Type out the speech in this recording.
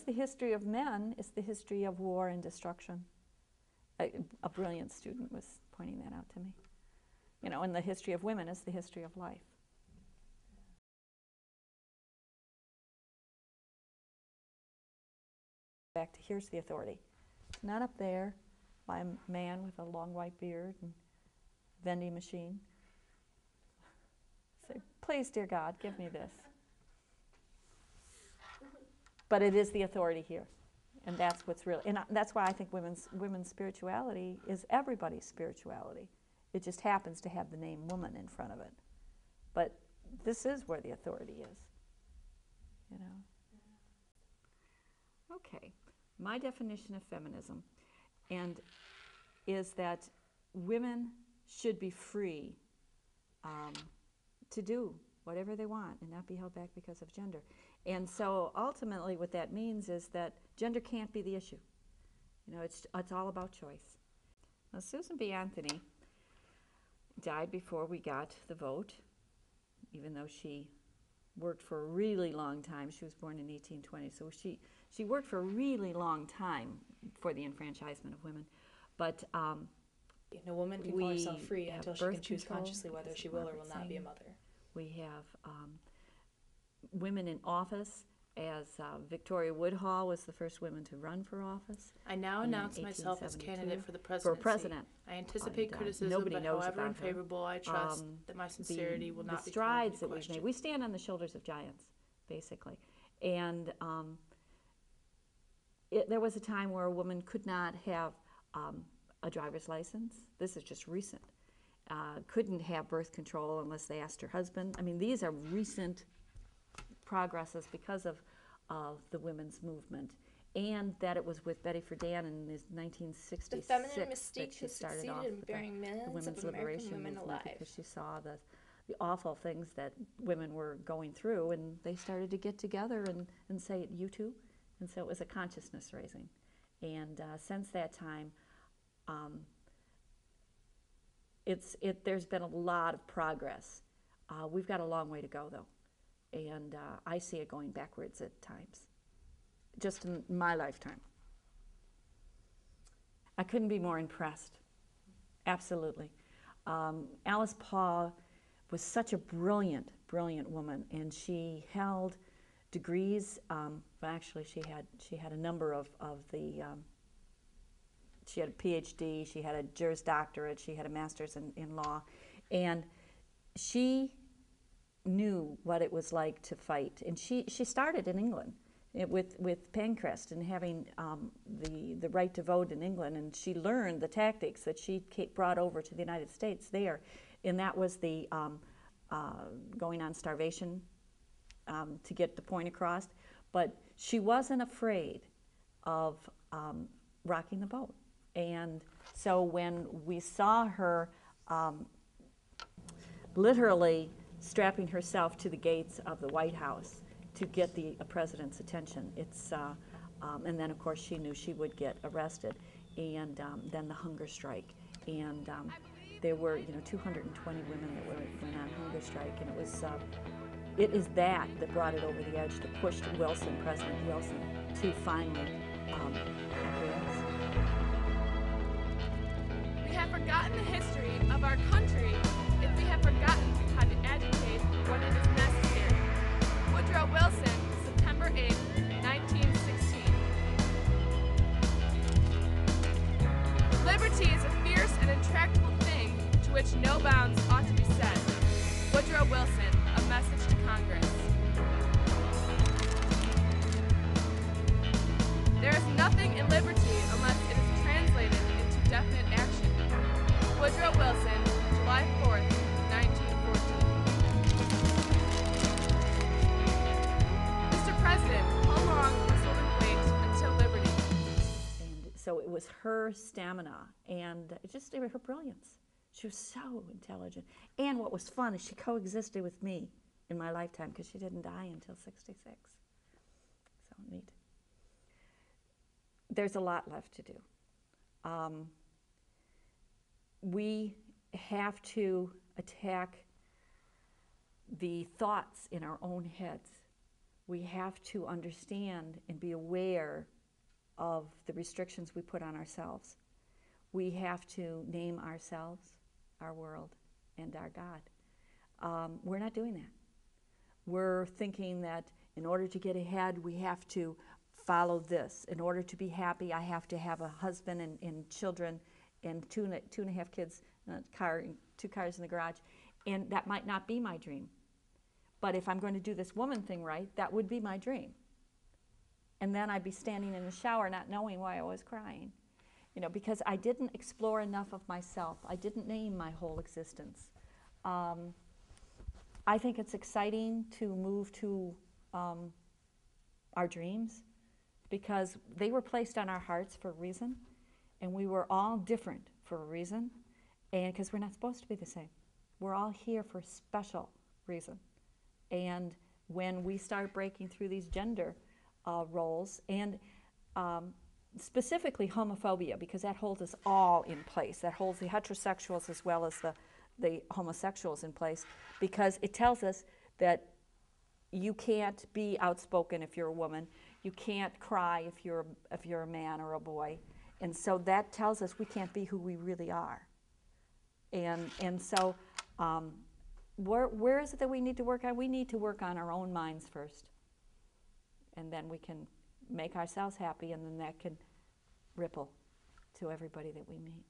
the history of men is the history of war and destruction. A brilliant student was pointing that out to me. You know, and the history of women is the history of life. Back to here's the authority. It's not up there by a man with a long white beard and vending machine. Say, please, dear God, give me this. But it is the authority here, and that's what's real. And that's why I think women's spirituality is everybody's spirituality. It just happens to have the name woman in front of it. But this is where the authority is, you know. Okay, my definition of feminism is that women should be free to do whatever they want and not be held back because of gender. And so ultimately what that means is that gender can't be the issue. You know, it's all about choice. Now, Susan B. Anthony died before we got the vote, even though she worked for a really long time. She was born in 1820, so she worked for a really long time for the enfranchisement of women. But no woman can call herself free until she can choose consciously whether she will or will not be a mother. We have women in office, as Victoria Woodhull was the first woman to run for office. I now announce myself as candidate for the presidency. For president. I anticipate criticism, but however unfavorable, I trust that my sincerity will not be called into strides that we've made. We stand on the shoulders of giants, basically. And there was a time where a woman could not have a driver's license. This is just recent. Couldn't have birth control unless they asked her husband. I mean, these are recent progresses because of the women's movement, and that it was with Betty Friedan in 1966 the feminine mystique that she started succeeded off in with burying millions of American women alive, because she saw the awful things that women were going through, and they started to get together and say, you too. And so it was a consciousness raising. And since that time, there's been a lot of progress. We've got a long way to go, though. And I see it going backwards at times, just in my lifetime. I couldn't be more impressed, absolutely. Alice Paul was such a brilliant, brilliant woman, and she held degrees. Well, actually, she had a number of the. She had a PhD, she had a Juris Doctorate, she had a master's in law, and she knew what it was like to fight. And she started in England with Pancras and having the right to vote in England, and she learned the tactics that she brought over to the United States there, and that was the going on starvation to get the point across. But she wasn't afraid of rocking the boat. And so when we saw her literally strapping herself to the gates of the White House to get the president's attention, and then of course she knew she would get arrested, and then the hunger strike, and there were 220 women that went on hunger strike, and it is that brought it over the edge to push President Wilson, to finally acquiesce. We have forgotten the history of our country if we have forgotten how to agitate when it is necessary. Woodrow Wilson, September 8, 1916. Liberty is a fierce and intractable thing to which no bounds ought to be set. Woodrow Wilson, a message to Congress. There is nothing in liberty unless it is translated into definite action. Woodrow Wilson, July 4th, 1914. Mr. President, how long must women wait until liberty? And so it was her stamina and just her brilliance. She was so intelligent. And what was fun is she coexisted with me in my lifetime because she didn't die until 66. So neat. There's a lot left to do. We have to attack the thoughts in our own heads We have to understand and be aware of the restrictions we put on ourselves. We have to name ourselves, our world, and our God. We're not doing that. We're thinking that in order to get ahead, we have to follow this. In order to be happy, I have to have a husband and children and two and a half kids, car, 2 cars in the garage. And that might not be my dream. But if I'm going to do this woman thing right, that would be my dream. And then I'd be standing in the shower not knowing why I was crying. You know, because I didn't explore enough of myself. I didn't name my whole existence. I think it's exciting to move to our dreams, because they were placed on our hearts for a reason, and we were all different for a reason, and because we're not supposed to be the same. We're all here for a special reason. And when we start breaking through these gender roles, and specifically homophobia, because that holds us all in place. That holds the heterosexuals as well as the homosexuals in place, because it tells us that you can't be outspoken if you're a woman. You can't cry if you're a man or a boy. And so that tells us we can't be who we really are. And so where is it that we need to work on? We need to work on our own minds first. And then we can make ourselves happy, and then that can ripple to everybody that we meet.